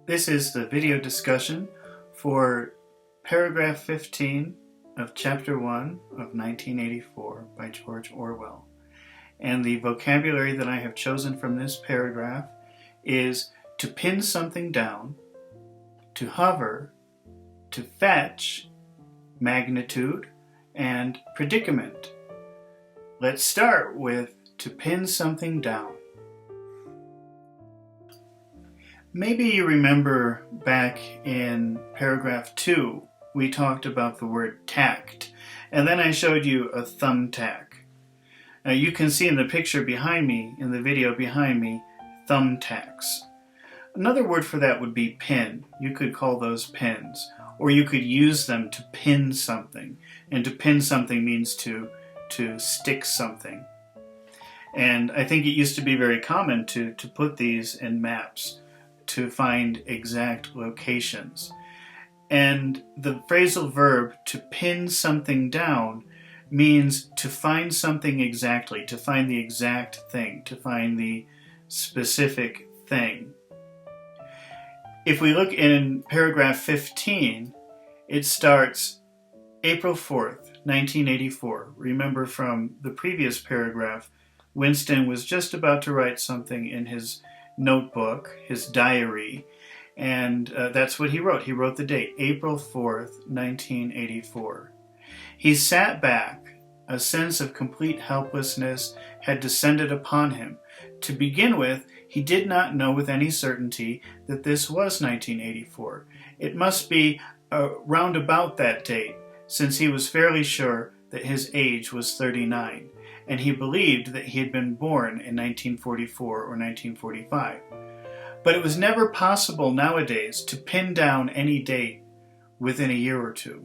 This is the video discussion for paragraph 15 of chapter 1 of 1984 by George Orwell. And the vocabulary that I have chosen from this paragraph is to pin something down, to hover, to fetch, magnitude, and predicament. Let's start with to pin something down. Maybe you remember back in paragraph 2, we talked about the word tact, and then I showed you a thumbtack. Now you can see in the picture behind me, in the video behind me, thumbtacks. Another word for that would be pin. You could call those pins, or you could use them to pin something. And to pin something means to stick something. And I think it used to be very common to put these in maps to find exact locations. And the phrasal verb to pin something down means to find something exactly, to find the exact thing, to find the specific thing. If we look in paragraph 15, it starts April 4th, 1984. Remember from the previous paragraph, Winston was just about to write something in his notebook, his diary, and that's what he wrote. He wrote the date, April 4th, 1984. He sat back. A sense of complete helplessness had descended upon him. To begin with, he did not know with any certainty that this was 1984. It must be round about that date, since he was fairly sure that his age was 39. And he believed that he had been born in 1944 or 1945. But it was never possible nowadays to pin down any date within a year or two.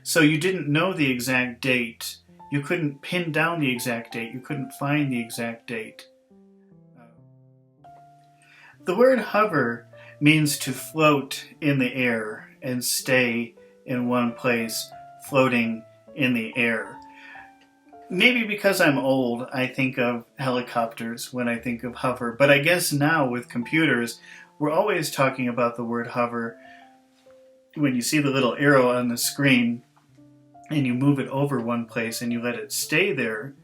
So you didn't know the exact date. You couldn't pin down the exact date. You couldn't find the exact date. The word hover means to float in the air and stay in one place, floating in the air. Maybe because I'm old, I think of helicopters when I think of hover, but I guess now with computers, we're always talking about the word hover. When you see the little arrow on the screen and you move it over one place and you let it stay there,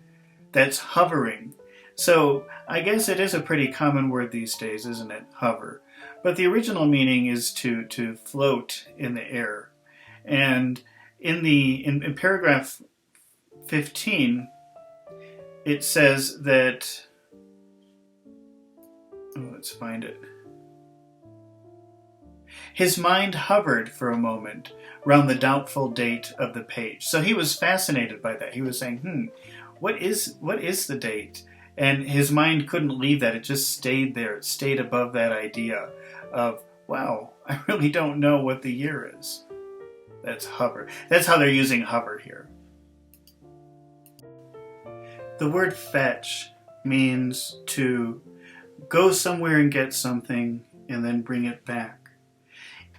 that's hovering. So I guess it is a pretty common word these days, isn't it? Hover. But the original meaning is to float in the air. And in paragraph 15, it says that, let's find it. His mind hovered for a moment round the doubtful date of the page. So he was fascinated by that. He was saying, what is the date? And his mind couldn't leave that. It just stayed there. It stayed above that idea of, wow, I really don't know what the year is. That's hover. That's how they're using hover here. The word fetch means to go somewhere and get something and then bring it back.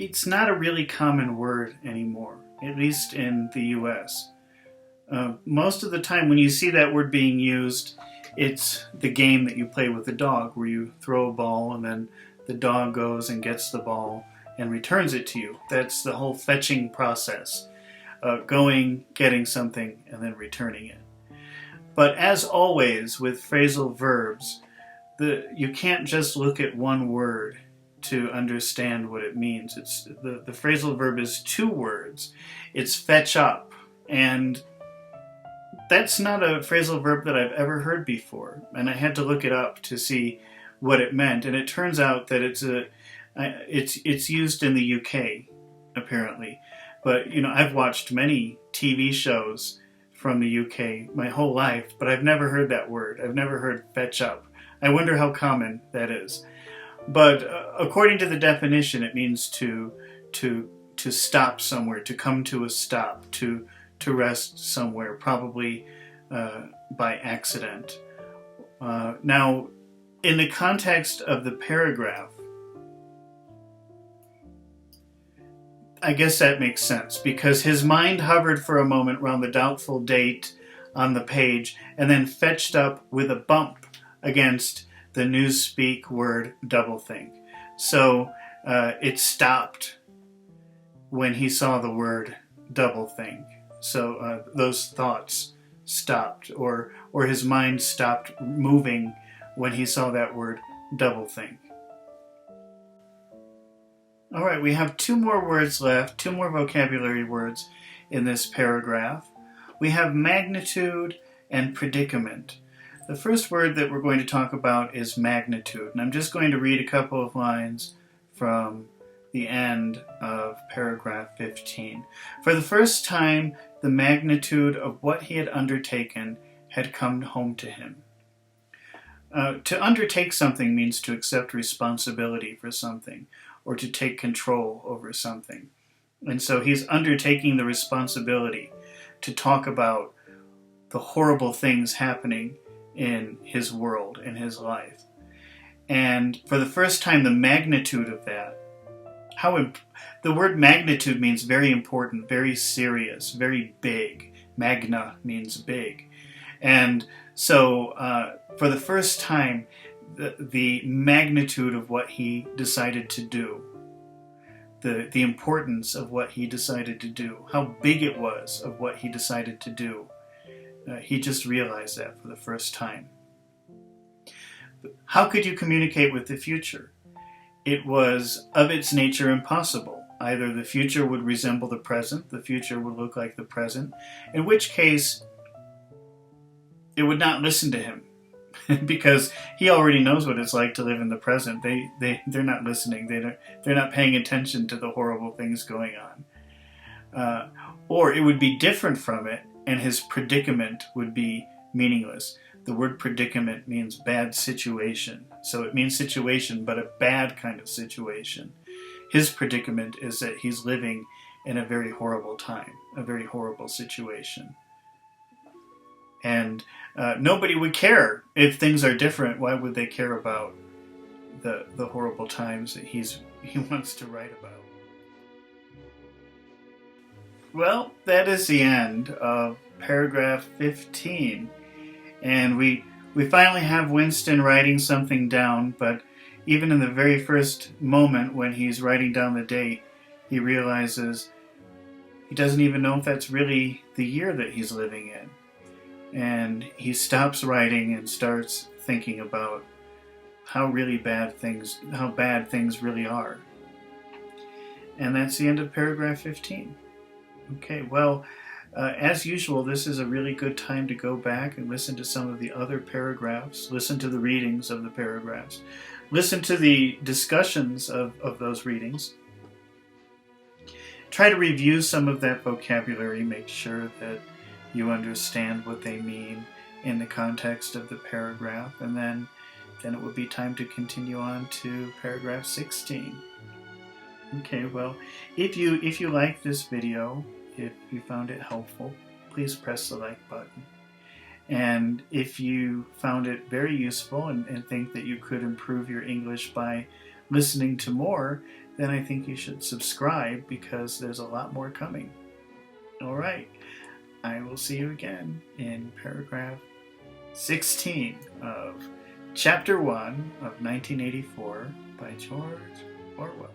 It's not a really common word anymore, at least in the US. Most of the time when you see that word being used, it's the game that you play with the dog, where you throw a ball and then the dog goes and gets the ball and returns it to you. That's the whole fetching process. Going, getting something, and then returning it. But as always with phrasal verbs, you can't just look at one word to understand what it means. The phrasal verb is two words. It's fetch up, and that's not a phrasal verb that I've ever heard before, and I had to look it up to see what it meant. And it turns out that it's used in the UK apparently. But I've watched many TV shows from the UK my whole life, but I've never heard that word. I've never heard fetch up. I wonder how common that is. But according to the definition, it means to stop somewhere, to come to a stop, to rest somewhere, probably by accident. Now, in the context of the paragraph, I guess that makes sense, because his mind hovered for a moment round the doubtful date on the page and then fetched up with a bump against the Newspeak word doublethink. So it stopped when he saw the word doublethink. So those thoughts stopped, or his mind stopped moving when he saw that word doublethink. All right, we have 2 more words left, 2 more vocabulary words in this paragraph. We have magnitude and predicament. The first word that we're going to talk about is magnitude, and I'm just going to read a couple of lines from the end of paragraph 15. For the first time, the magnitude of what he had undertaken had come home to him. To undertake something means to accept responsibility for something, or to take control over something. And so he's undertaking the responsibility to talk about the horrible things happening in his world, in his life. And for the first time, the magnitude of that, the word magnitude means very important, very serious, very big. Magna means big. And so for the first time, the magnitude of what he decided to do, the importance of what he decided to do, how big it was of what he decided to do, he just realized that for the first time. How could you communicate with the future? It was of its nature impossible. Either the future would resemble the present, the future would look like the present, in which case it would not listen to him because he already knows what it's like to live in the present. They're not listening. They're not paying attention to the horrible things going on. Or it would be different from it, and his predicament would be meaningless. The word predicament means bad situation. So it means situation, but a bad kind of situation. His predicament is that he's living in a very horrible time, a very horrible situation. And nobody would care if things are different. Why would they care about the horrible times that he wants to write about? Well, that is the end of paragraph 15. And we finally have Winston writing something down, but even in the very first moment when he's writing down the date, he realizes he doesn't even know if that's really the year that he's living in. And he stops writing and starts thinking about how bad things really are. And that's the end of paragraph 15. Okay, well, as usual, this is a really good time to go back and listen to some of the other paragraphs, listen to the readings of the paragraphs, listen to the discussions of those readings. Try to review some of that vocabulary, make sure that you understand what they mean in the context of the paragraph, and then it would be time to continue on to paragraph 16. Okay, well, if you like this video, if you found it helpful, please press the like button. And if you found it very useful and think that you could improve your English by listening to more, then I think you should subscribe, because there's a lot more coming. All right, I will see you again in paragraph 16 of Chapter 1 of 1984 by George Orwell.